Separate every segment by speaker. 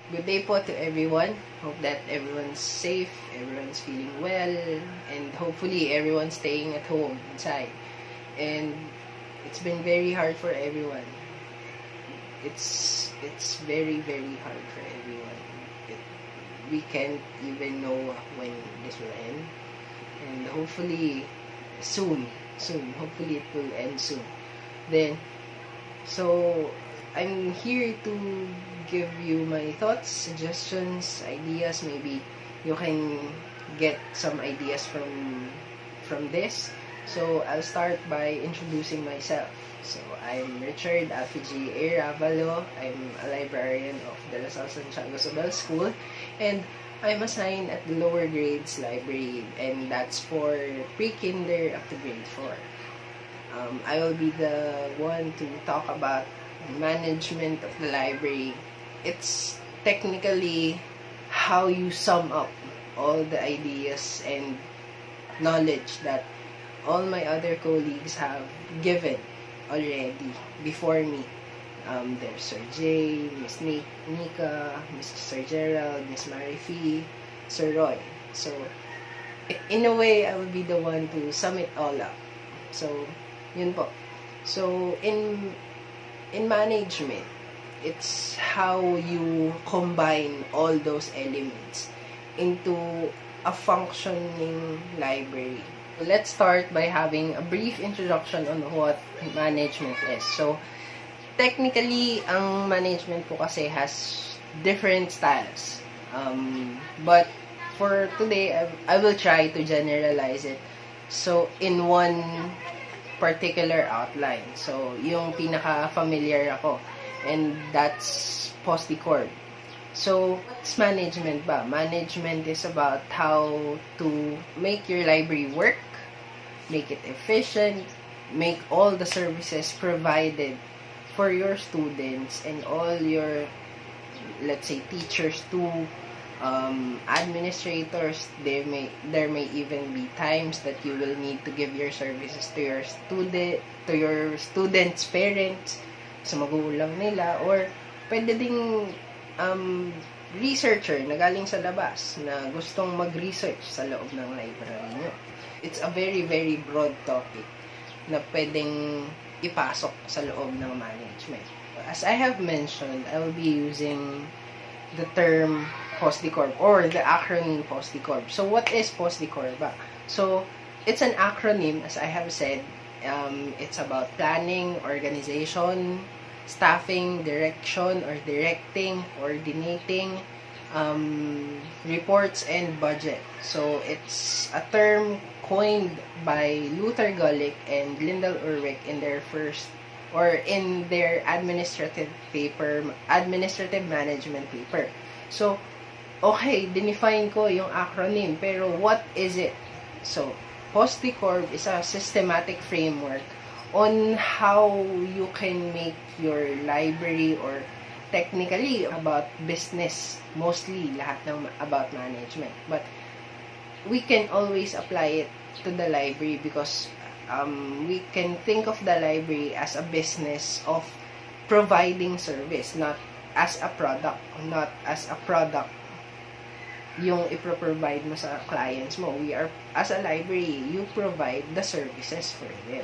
Speaker 1: Good day po to everyone. Hope that everyone's safe, everyone's feeling well, and hopefully everyone's staying at home inside. And it's been very hard for everyone. It's very hard for everyone. We can't even know when this will end. And hopefully soon. Hopefully it will end soon. So I'm here to give you my thoughts, suggestions, ideas. Maybe you can get some ideas from this. So I'll start by introducing myself. So I'm Richard Afiji A. Ravalo. I'm a librarian of De La Salle Santiago Sobel School, and I'm assigned at the lower grades library, and that's for pre-kinder up to grade 4. I will be the one to talk about management of the library. It's technically how you sum up all the ideas and knowledge that all my other colleagues have given already before me. There's Sir Jay, Miss Nika, Mr. Sir Gerald, Miss Marifi, Sir Roy. So, in a way, I will be the one to sum it all up. So, yun po. So, in management, it's how you combine all those elements into a functioning library. Let's start by having a brief introduction on what management is. So, technically, ang management po kasi has different styles. But for today, I will try to generalize it. So, in one particular outline. So, yung pinaka-familiar ako. And that's post-decor. So, what's management ba? Management is about how to make your library work, make it efficient, make all the services provided for your students and all your, let's say, teachers too, administrators. There may even be times that you will need to give your services to your students' parents, sa magulang nila, or pwede ding researcher na galing sa labas na gustong mag-research sa loob ng library nyo. It's a very broad topic na pwedeng ipasok sa loob ng management. As I have mentioned, I will be using the term post-decor or the acronym post-decor. So, what is post-decor ba? So, it's an acronym, as I have said. It's about planning, organization, staffing, direction or directing, coordinating, reports, and budget. So, it's a term coined by Luther Gulick and Lyndall Urwick in their administrative management paper. So, okay, dinefine ko yung acronym, pero what is it? So, post-decor is a systematic framework on how you can make your library, or technically about business, mostly lahat ng about management. But we can always apply it to the library because we can think of the library as a business of providing service, not as a product yung ipro-provide mo sa clients mo. We are, as a library, you provide the services for them.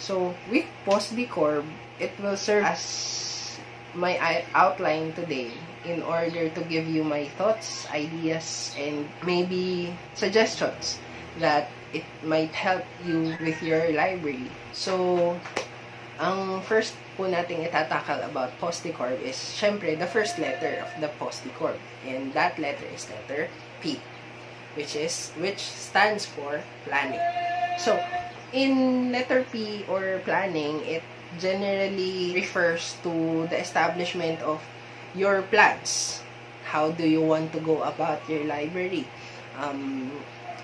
Speaker 1: So, with post-decor, it will serve as my outline today in order to give you my thoughts, ideas, and maybe suggestions that it might help you with your library. So, ang first po nating itatakal about post-decor is, syempre, the first letter of the post-decor. And that letter is letter P, which stands for planning. So, in letter P or planning, it generally refers to the establishment of your plans. How do you want to go about your library?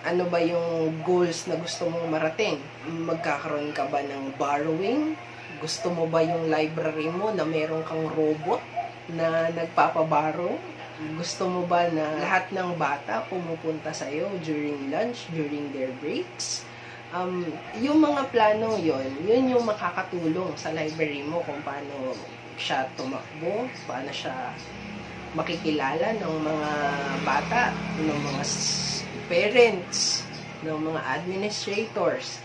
Speaker 1: Ano ba yung goals na gusto mong marating? Magkakaroon ka ba ng borrowing? Gusto mo ba yung library mo na meron kang robot na nagpapaborrow? Gusto mo ba na lahat ng bata pumupunta sa'yo during lunch, during their breaks? Yung mga plano yun yung makakatulong sa library mo kung paano siya tumakbo, paano siya makikilala ng mga bata, ng mga parents, ng mga administrators.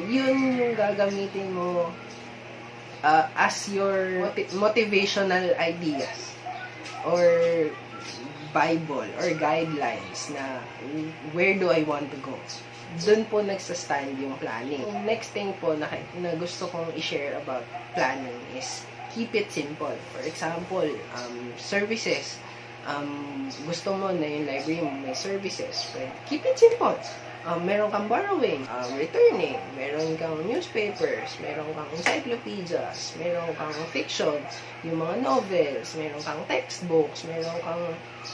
Speaker 1: Yun yung gagamitin mo as your motivational ideas or Bible or guidelines na where do I want to go. Doon po nagsastand yung planning. Next thing po na gusto kong i-share about planning is keep it simple. For example, services. Gusto mo na yung library mo may services. Keep it simple. Meron kang borrowing, returning, meron kang newspapers, meron kang encyclopedias, meron kang fiction, yung mga novels, meron kang textbooks, meron kang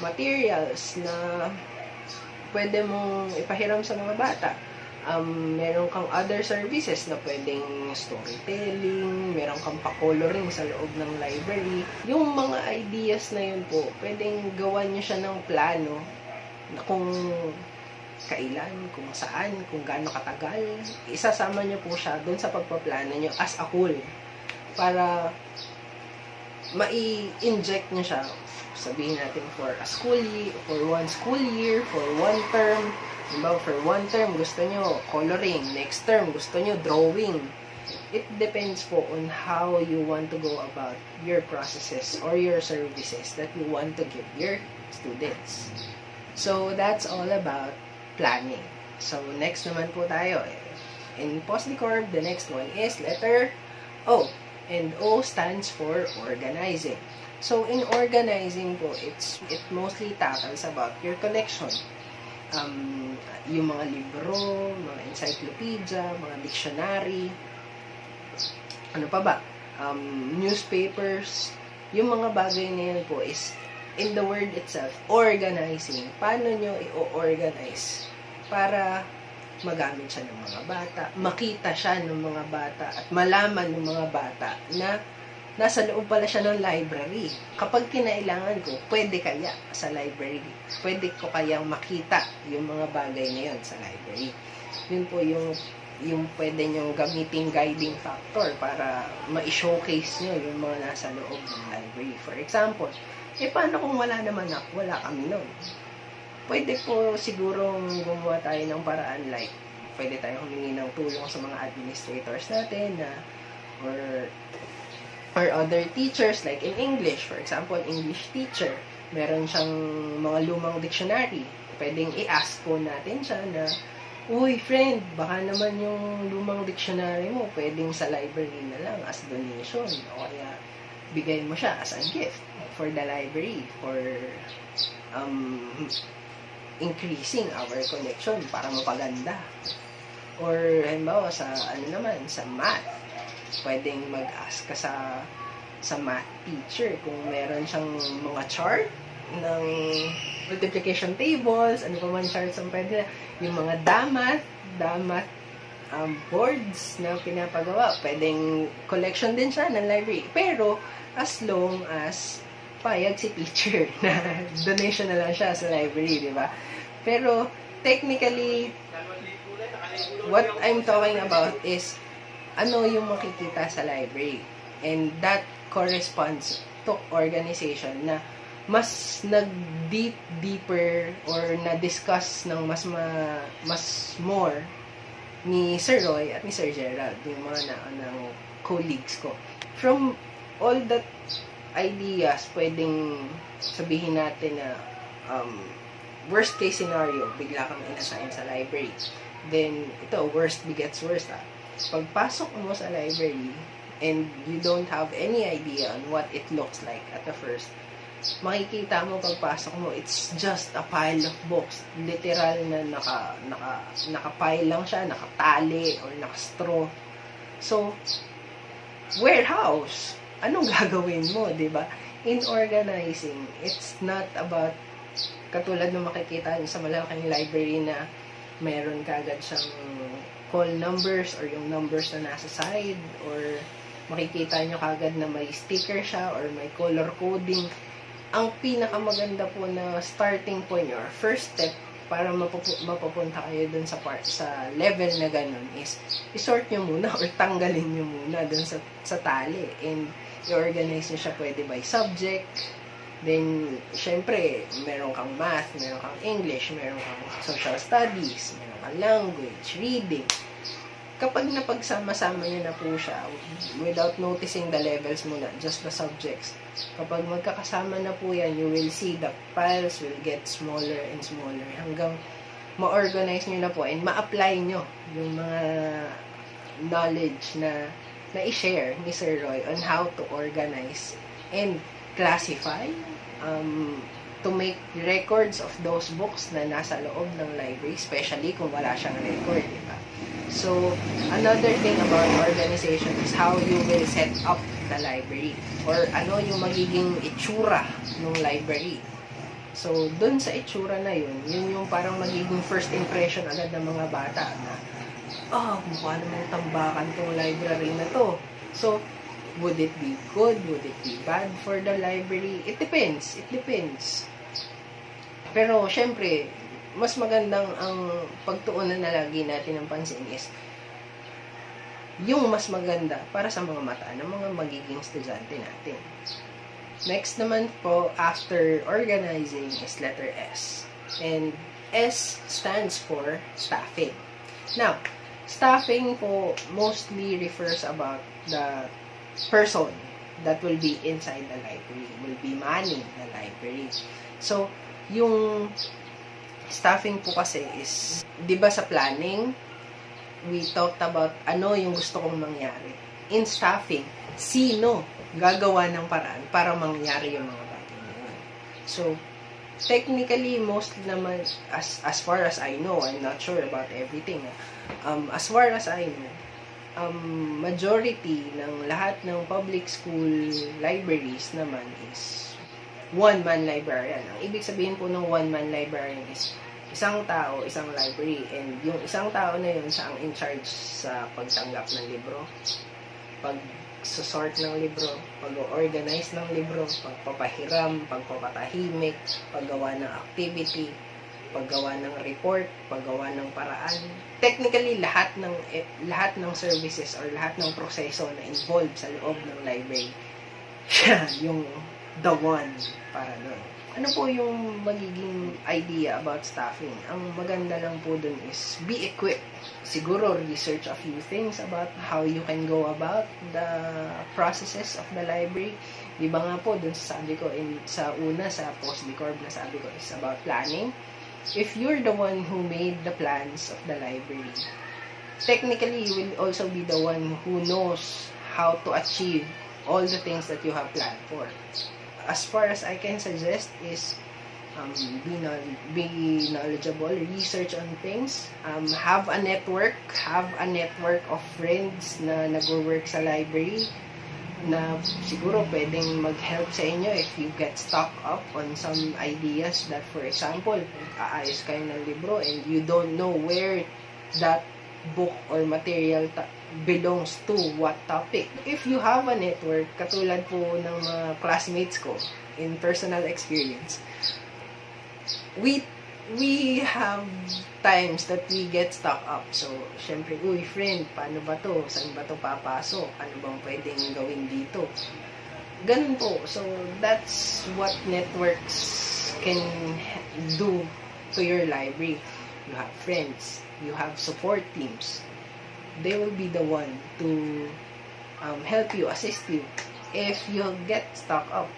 Speaker 1: materials na pwede mong ipahiram sa mga bata. Meron kang other services na pwedeng storytelling, meron kang pa-coloring sa loob ng library. Yung mga ideas na yun po, pwedeng gawan nyo siya ng plano na kung kailan, kung saan, kung gaano katagal. Isasama nyo po siya doon sa pagpaplano nyo as a whole para mai-inject nyo siya, sabihin natin for a school year, for one school year, for one term. Diba, for one term, gusto nyo coloring. Next term, gusto nyo drawing. It depends po on how you want to go about your processes or your services that you want to give your students. So, that's all about planning. So, next naman po tayo. In post-decorp, the next one is letter O. And O stands for organizing. So, in organizing po, it mostly tackles about your collection. Yung mga libro, mga encyclopedia, mga dictionary, ano pa ba? Newspapers, yung mga bagay na yun po is, in the word itself, organizing. Paano nyo i-organize para magamit siya ng mga bata, makita siya ng mga bata, at malaman ng mga bata na nasa loob pala siya ng library. Kapag kinailangan ko, pwede kaya sa library. Pwede ko kayang makita yung mga bagay na yun sa library. Yun po yung pwede nyong gamitin guiding factor para ma-showcase nyo yung mga nasa loob ng library. For example, paano kung wala naman wala kami nun? Pwede po sigurong gumawa tayo ng paraan like, pwede tayong humingi ng tulong sa mga administrators natin na, or other teachers, like in English, for example, English teacher, meron siyang mga lumang dictionary. Pwedeng i-ask po natin siya na, uy, friend, baka naman yung lumang dictionary mo, pwedeng sa library na lang as donation, o kaya bigay mo siya as a gift for the library, for increasing our collection para mapaganda. Or, halimbawa, sa sa math, pwedeng mag-ask ka sa math teacher kung meron siyang mga chart ng multiplication tables, ano pa man charts ang pwede, yung mga damat boards na pinapagawa, pwedeng collection din siya ng library, pero as long as payag si teacher na donation na lang siya sa library, di ba? Pero technically, what I'm talking about is ano yung makikita sa library. And that corresponds to organization na mas nag-deeper or na-discuss ng mas more ni Sir Roy at ni Sir Gerald, yung mga ng colleagues ko. From all that ideas, pwedeng sabihin natin na worst case scenario, bigla kang inassign sa library. Then, ito, worst begets worst. Pagpasok mo sa library and you don't have any idea on what it looks like at the first, makikita mo pagpasok mo, it's just a pile of books. Literal na naka-pile lang siya, nakatali or naka-straw. So, warehouse, anong gagawin mo, di ba? In organizing, it's not about katulad ng makikita niyo sa malaking library na meron kagad siyang call numbers or yung numbers na nasa side, or makikita nyo kagad na may sticker siya or may color coding. Ang pinakamaganda po na starting point or first step para mapupunta kayo dun sa level na ganun is isort nyo muna or tanggalin nyo muna dun sa tali, and i-organize nyo siya pwede by subject, Then, syempre, meron kang math, meron kang English, meron kang social studies, meron kang language, reading. Kapag napagsama-sama nyo na po siya, without noticing the levels muna, just the subjects, kapag magkakasama na po yan, you will see the piles will get smaller and smaller hanggang ma-organize nyo na po and ma-apply nyo yung mga knowledge na i-share ni Sir Roy on how to organize and classify, to make records of those books na nasa loob ng library, especially kung wala siyang record, diba? So, another thing about organization is how you will set up the library or ano yung magiging itsura ng library. So, dun sa itsura na yun yung parang magiging first impression agad ng mga bata na, mukha namang tambakan tong library na to. So, would it be good? Would it be bad for the library? It depends. Pero, syempre, mas magandang ang pagtuunan na lagi natin ng pansin is yung mas maganda para sa mga mata ng mga magiging estudyante natin. Next naman po, after organizing is letter S. And S stands for staffing. Now, staffing po mostly refers about the person that will be inside the library, will be manning the library. So, yung staffing po kasi is, di ba sa planning, we talked about ano yung gusto kong mangyari. In staffing, sino gagawa ng paraan para mangyari yung mga bagay na yun. So, technically, most naman, as far as I know, I'm not sure about everything. As far as I know, majority ng lahat ng public school libraries naman is one-man librarian. Ang ibig sabihin po ng one-man librarian is isang tao, isang library. And yung isang tao na yun, siya ang in charge sa pagtanggap ng libro, pag-sort ng libro, pag-organize ng libro, pagpapahiram, pagpapatahimik, paggawa ng activity, paggawa ng report, paggawa ng paraan. Technically, lahat ng services or lahat ng proseso na involved sa loob ng library, siya yung the one para doon. Ano po yung magiging idea about staffing? Ang maganda lang po dun is be equipped. Siguro research a few things about how you can go about the processes of the library. Di ba nga po dun sabi ko sa una sa post-decorb na sabi ko is about planning. If you're the one who made the plans of the library, technically you will also be the one who knows how to achieve all the things that you have planned for. As far as I can suggest is be knowledgeable, research on things, have a network of friends na nag-work sa library na siguro pwedeng mag-help sa inyo if you get stuck up on some ideas that, for example, aayos kayo ng libro and you don't know where that book or material belongs to what topic. If you have a network, katulad po ng mga classmates ko in personal experience, we have times that we get stuck up. So, syempre, uy, friend, paano ba to? Saan ba to papasok? Ano bang pwedeng gawin dito? Ganun po. So, that's what networks can do to your library. You have friends. You have support teams. They will be the one to help you, assist you if you get stuck up.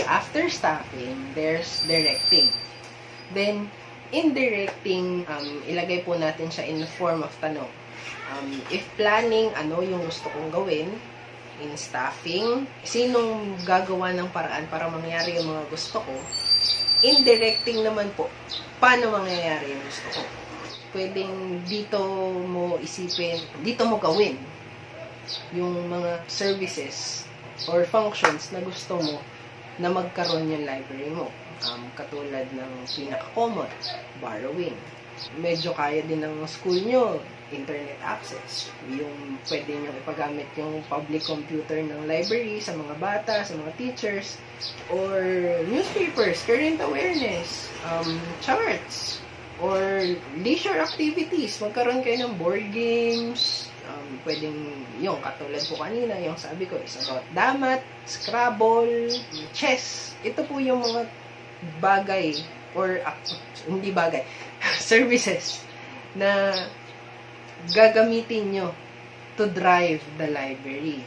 Speaker 1: After staffing, there's directing. Then, in directing, ilagay po natin siya in the form of tanong. If planning, ano yung gusto kong gawin? In staffing, sinong gagawa ng paraan para mangyari yung mga gusto ko? In directing naman po, paano mangyayari yung gusto ko? Pwedeng dito mo isipin, dito mo gawin yung mga services or functions na gusto mo na magkaroon yung library mo. Katulad ng pinaka-common, borrowing. Medyo kaya din ng school nyo, internet access. Yung pwede nyo ipagamit yung public computer ng library sa mga bata, sa mga teachers, or newspapers, current awareness, charts, or leisure activities. Magkaroon kayo ng board games, Pwedeng yung katulad po kanina, yung sabi ko is about damat, Scrabble, chess. Ito po yung mga bagay or hindi bagay, services na gagamitin nyo to drive the library.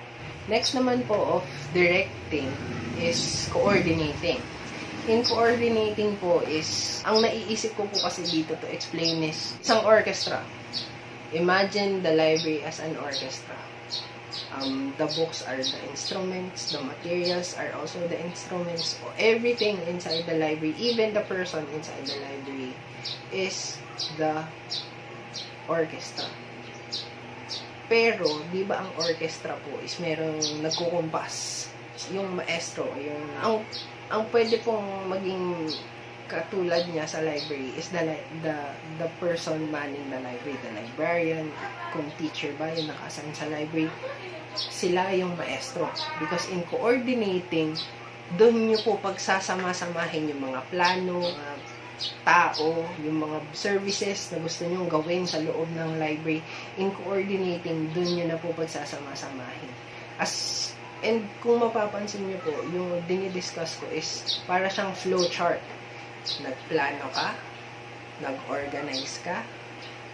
Speaker 1: Next naman po of directing is coordinating. In coordinating po is, ang naiisip ko po kasi dito to explain is isang orchestra. Imagine the library as an orchestra. The books are the instruments, the materials are also the instruments. Everything inside the library, even the person inside the library, is the orchestra. Pero, di ba ang orchestra po is merong nagkukumpas. Yung maestro, ang pwede pong maging katulad niya sa library is the person manning the library, the librarian, kung teacher ba yung nakasan sa library, sila yung maestro. Because in coordinating, doon nyo po pagsasama-samahin yung mga plano, mga tao, yung mga services na gusto nyo gawin sa loob ng library. In coordinating, doon nyo na po pagsasama-samahin. And kung mapapansin nyo po, yung dinidiscuss ko is para siyang flow chart. Nagplano ka, nag-organize ka,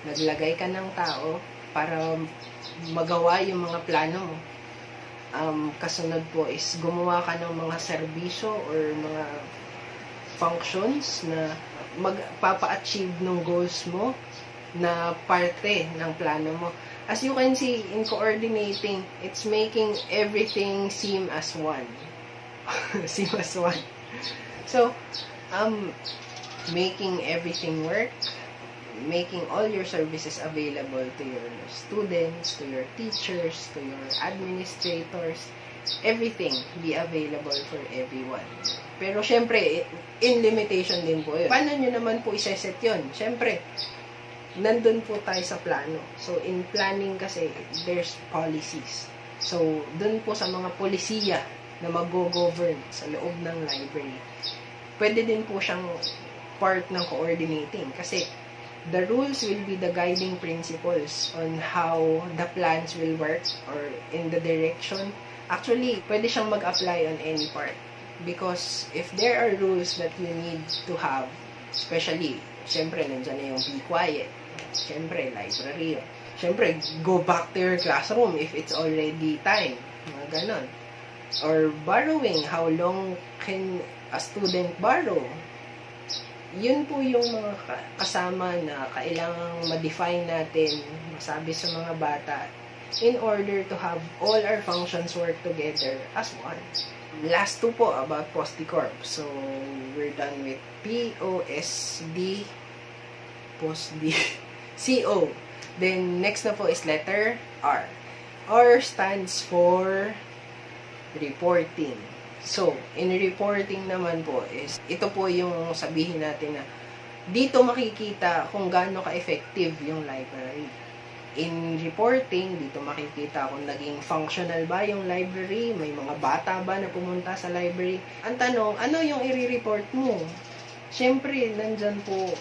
Speaker 1: naglagay ka ng tao para magawa yung mga plano mo. Kasunod po is gumawa ka ng mga serbisyo or mga functions na magpapa-achieve ng goals mo na parte ng plano mo. As you can see, in coordinating, it's making everything seem as one. Seem as one. So, making everything work, making all your services available to your students, to your teachers, to your administrators, everything be available for everyone. Pero syempre, in limitation din po yun. Paano nyo naman po iseset yun? Syempre, nandun po tayo sa plano. So, in planning kasi, there's policies. So, dun po sa mga polisiya na mag-govern sa loob ng library, pwede din po siyang part ng coordinating kasi the rules will be the guiding principles on how the plans will work or in the direction. Actually, pwede siyang mag-apply on any part because if there are rules that you need to have, especially, syempre, nandyan na yung be quiet, syempre, library, syempre, go back to your classroom if it's already time, mga ganon. Or borrowing, how long can a student borrow? Yun po yung mga kasama na kailangang ma-define natin, masabi sa mga bata, in order to have all our functions work together as one. Last two po about POSDCorp. So, we're done with POSD, CO. Then, next na po is letter R. R stands for reporting. So, in reporting naman po is, ito po yung sabihin natin na dito makikita kung gaano ka-effective yung library. In reporting, dito makikita kung naging functional ba yung library, may mga bata ba na pumunta sa library. Ang tanong, ano yung i-report mo? Siyempre, nandyan po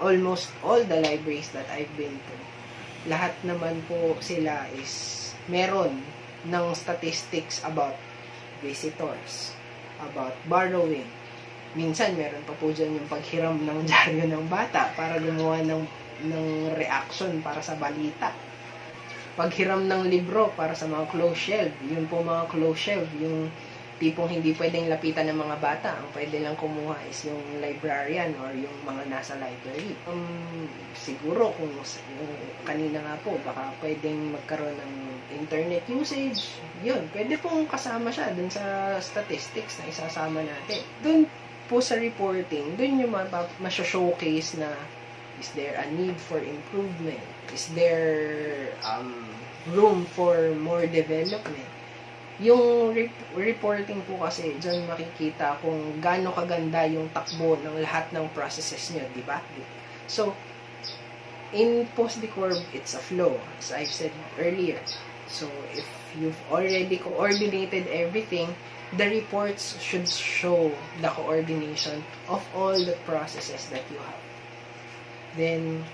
Speaker 1: almost all the libraries that I've been to. Lahat naman po sila is meron ng statistics about visitors, about borrowing. Minsan, meron pa po dyan yung paghiram ng dyaryo ng bata para gumawa ng reaction para sa balita. Paghiram ng libro para sa mga closed shelf. Yun po mga closed shelf, yung tipong hindi pwedeng lapitan ng mga bata. Ang pwede lang kumuha is yung librarian or yung mga nasa library. Siguro kung kanina nga po, baka pwedeng magkaroon ng internet usage. Yun, pwede pong kasama siya dun sa statistics na isasama natin. Dun po sa reporting, dun yung masya-showcase na is there a need for improvement? Is there room for more development? Yung reporting po kasi, dyan makikita kung gaano kaganda yung takbo ng lahat ng processes nyo, di ba? So, in POSDCorp, it's a flow, as I've said earlier. So, if you've already coordinated everything, the reports should show the coordination of all the processes that you have. Then,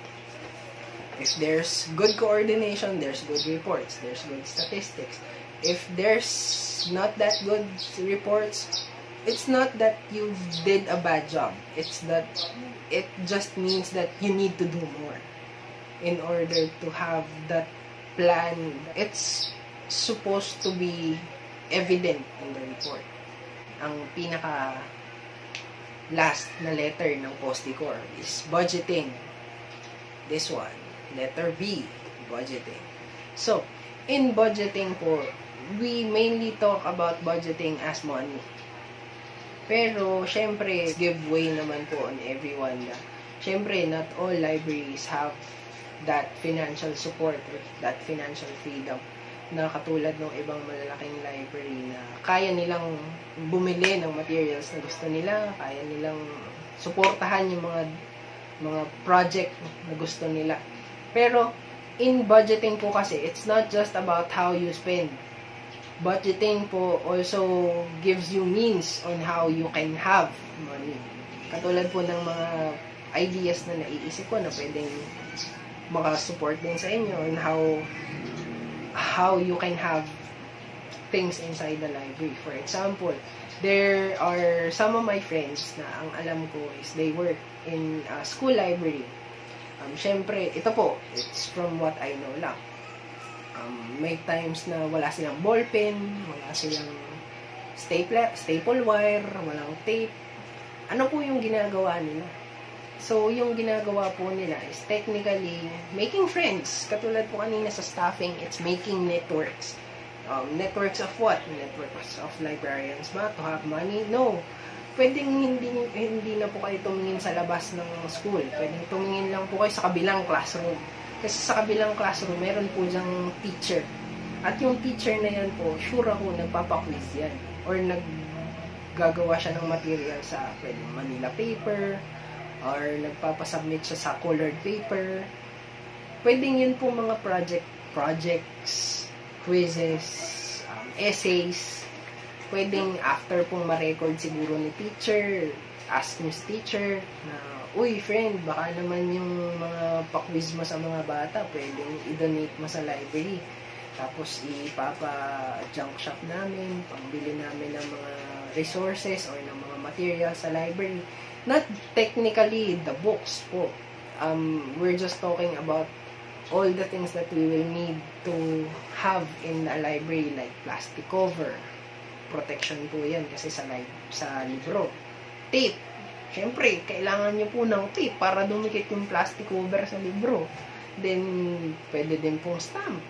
Speaker 1: If there's good coordination, there's good reports, there's good statistics. If there's not that good reports, it's not that you did a bad job. It's that it just means that you need to do more in order to have that plan. It's supposed to be evident in the report. Ang pinaka last na letter ng Posticor is budgeting. This one, letter B, budgeting. So, in budgeting po, we mainly talk about budgeting as money. Pero, syempre, give way naman po on everyone na, syempre, not all libraries have that financial support or that financial freedom na katulad ng ibang malalaking library na kaya nilang bumili ng materials na gusto nila, kaya nilang suportahan yung mga project na gusto nila. Pero, in budgeting po kasi, it's not just about how you spend. Budgeting po also gives you means on how you can have money. Katulad po ng mga ideas na naiisip ko na pwedeng makasupport din sa inyo on how you can have things inside the library. For example, there are some of my friends na ang alam ko is they work in a school library. Syempre, ito po, it's from what I know lang. May times na wala silang ballpen, wala silang staple wire, walang tape. Ano po yung ginagawa nila? So, yung ginagawa po nila is technically making friends. Katulad po kanina sa staffing, it's making networks. Networks of what? Networks of librarians ba? To have money? No. Pwedeng hindi na po kayo tumingin sa labas ng school. Pwedeng tumingin lang po kayo sa kabilang classroom. Kasi sa kabilang classroom, meron po dyang teacher. At yung teacher na yan po, sure ako nagpapaquiz yan. Or naggagawa siya ng material sa pwedeng Manila paper, or nagpapasubmit siya sa colored paper. Pwedeng yun po mga projects, quizzes, essays. Pwedeng after pong ma-record siguro ni teacher, ask niyo si teacher na, uy friend, baka naman yung mga pa-quiz mo sa mga bata, pwedeng i-donate mo sa library. Tapos ipapa-junk shop namin, pambili namin ng mga resources or ng mga materials sa library. Not technically the books po. We're just talking about all the things that we will need to have in a library, like plastic cover. Protection po yan kasi sa libro. Tape. Siyempre, kailangan nyo po ng tape para dumikit yung plastic cover sa libro. Then, pwede din pong stamp.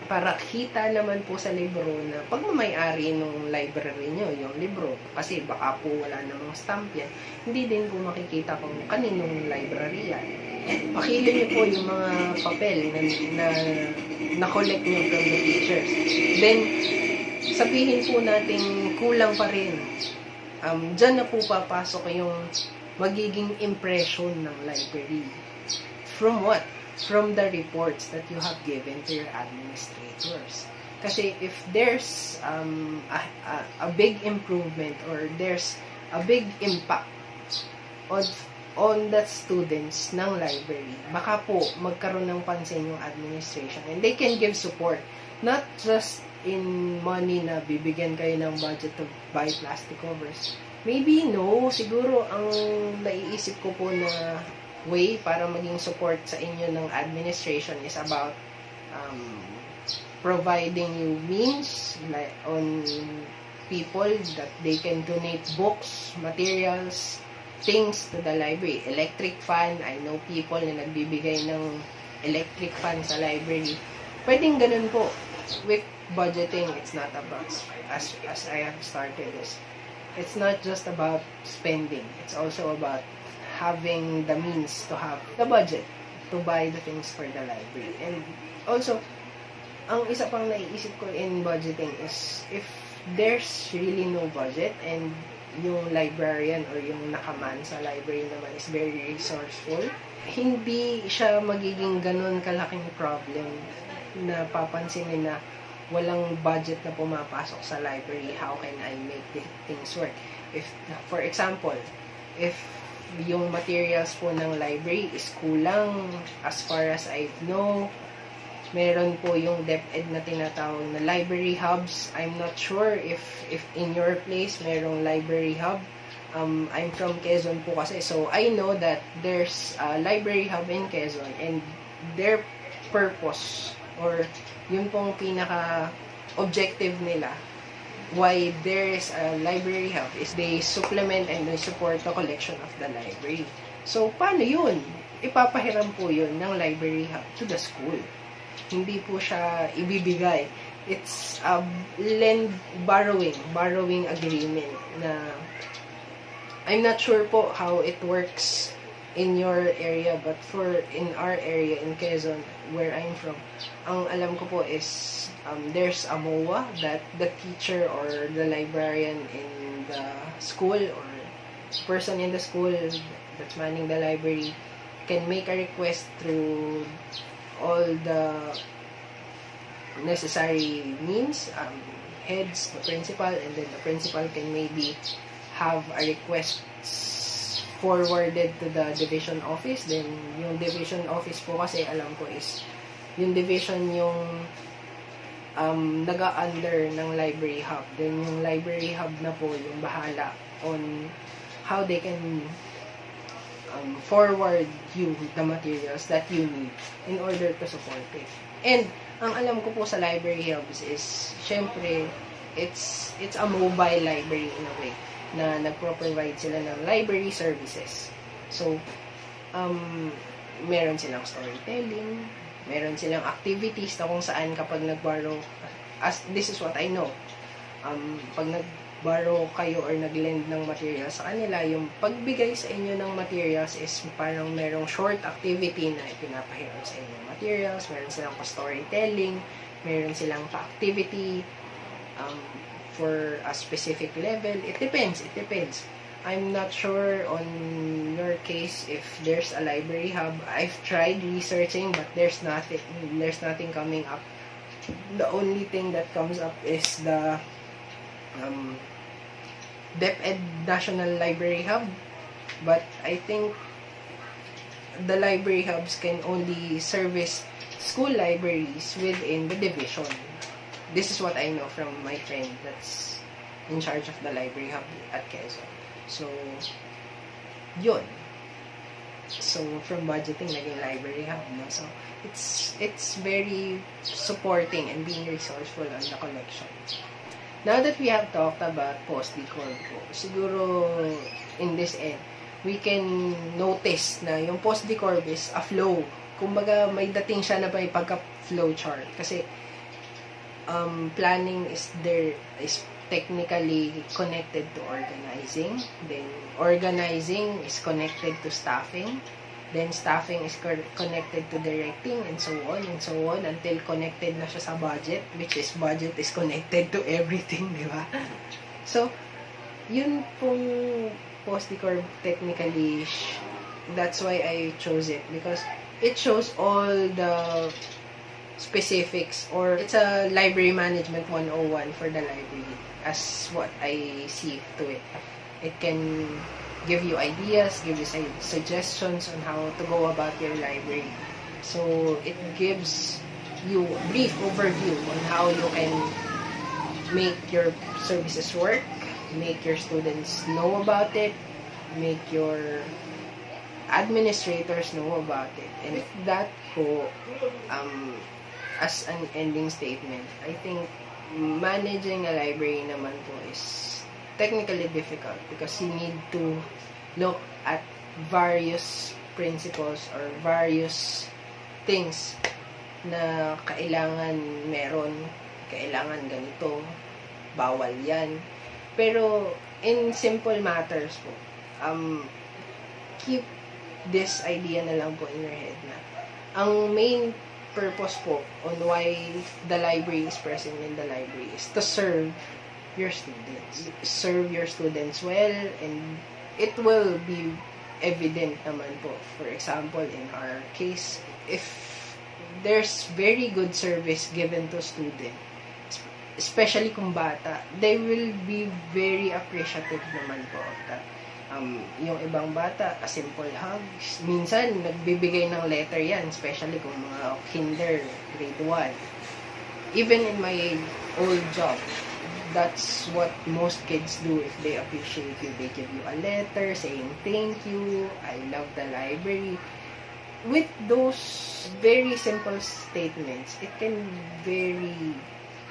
Speaker 1: Para kita naman po sa libro na pagmamayari ng library nyo, yung libro. Kasi baka po wala namang stamp yan. Hindi din po makikita kung kaninong library yan. Pakilin nyo po yung mga papel na collect nyo from the teachers. Then, sabihin po natin kulang pa rin. Diyan na po papasok yung magiging impression ng library. From what? From the reports that you have given to your administrators. Kasi if there's a big improvement or there's a big impact on the students ng library, baka po magkaroon ng pansin yung administration and they can give support. Not just in money na bibigyan kayo ng budget to buy plastic covers. Maybe no, siguro ang naiisip ko po na way para maging support sa inyo ng administration is about providing you means like on people that they can donate books, materials, things to the library. Electric fan, I know people na nagbibigay ng electric fan sa library. Pwedeng ganun po. With budgeting, it's not about, as I have started this, it's not just about spending. It's also about having the means to have the budget to buy the things for the library. And also, ang isa pang naiisip ko in budgeting is if there's really no budget and yung librarian or yung nakaman sa library naman is very resourceful, hindi siya magiging ganun kalaking problem na papansinin na walang budget na pumapasok sa library. How can I make things work? If, for example, if yung materials po ng library is kulang, as far as I know, meron po yung DepEd na tinatawag na library hubs. I'm not sure if in your place merong library hub. I'm from Quezon po kasi, so I know that there's a library hub in Quezon, and their purpose, or yun pong pinaka objective nila why there is a library hub, is they supplement and they support the collection of the library. So, paano yun? Ipapahiram po yun ng library hub to the school. Hindi po siya ibibigay. It's a borrowing agreement na I'm not sure po how it works in your area, but in our area in Quezon, where I'm from, ang alam ko po is there's a MOA that the teacher or the librarian in the school, or person in the school that's manning the library, can make a request through all the necessary means, heads, the principal, and then the principal can maybe have a request forwarded to the division office. Then yung division office po kasi alam ko is yung division yung naga-under ng library hub. Then yung library hub na po yung bahala on how they can forward you the materials that you need in order to support it. And ang alam ko po sa library hubs is, syempre, it's a mobile library in a way, na nagpro-provide sila ng library services. So, meron silang storytelling, meron silang activities na kung saan kapag nag-borrow, as this is what I know, pag nag-borrow kayo or nag-lend ng materials sa kanila, yung pagbigay sa inyo ng materials is parang merong short activity na ipinapahiram sa inyo ng materials, meron silang pa-storytelling, meron silang pa-activity, for a specific level. It depends. I'm not sure on your case if there's a library hub. I've tried researching, but there's nothing coming up. The only thing that comes up is the DepEd National Library Hub, but I think the library hubs can only service school libraries within the division. This is what I know from my friend that's in charge of the library hub at Quezon. So, yun. So, from budgeting, naging library hub, no? So, it's very supporting and being resourceful on the collection. Now that we have talked about post-decor po, siguro in this end, we can notice na yung post-decor is a flow. Kumbaga, may dating siya na may pagka-flow chart. Kasi, planning is technically connected to organizing. Then, organizing is connected to staffing. Then, staffing is connected to directing, and so on, until connected na siya sa budget, which is budget is connected to everything, di ba? So, yun pong post-decor technically, that's why I chose it, because it shows all the specifics, or it's a library management 101 for the library, as what I see to it. It can give you ideas, give you suggestions on how to go about your library. So, it gives you a brief overview on how you can make your services work, make your students know about it, make your administrators know about it. And with that po, as an ending statement, I think managing a library naman po is technically difficult because you need to look at various principles or various things na kailangan meron, kailangan ganito, bawal yan. Pero in simple matters po, keep this idea na lang po in your head na ang main purpose po on why the library is present in the library is to serve your students. Serve your students well, and it will be evident naman po. For example, in our case, if there's very good service given to student, especially kung bata, they will be very appreciative naman po of that. Yung ibang bata, a simple hug. Minsan, nagbibigay ng letter yan, especially kung mga kinder, grade 1. Even in my old job, that's what most kids do if they appreciate you. They give you a letter saying thank you, I love the library. With those very simple statements, it can very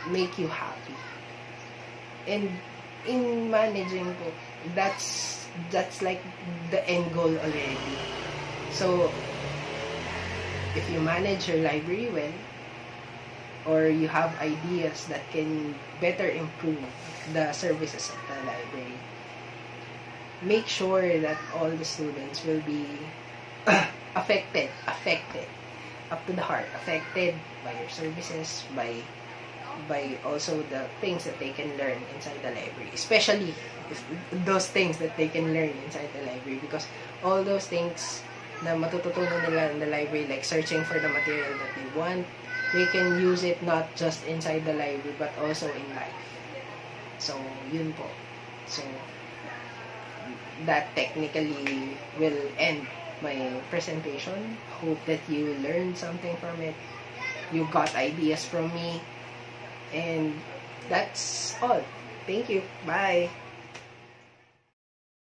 Speaker 1: make you happy. And in managing ko, that's like the end goal already. So, if you manage your library well, or you have ideas that can better improve the services of the library, make sure that all the students will be affected up to the heart, affected by your services, by also the things that they can learn inside the library, especially those things that they can learn inside the library, because all those things na matututunan nila in the library, like searching for the material that they want, they can use it not just inside the library but also in life. So yun po. So that technically will end my presentation. Hope that you learned something from it, you got ideas from me, and that's all. Thank you. Bye.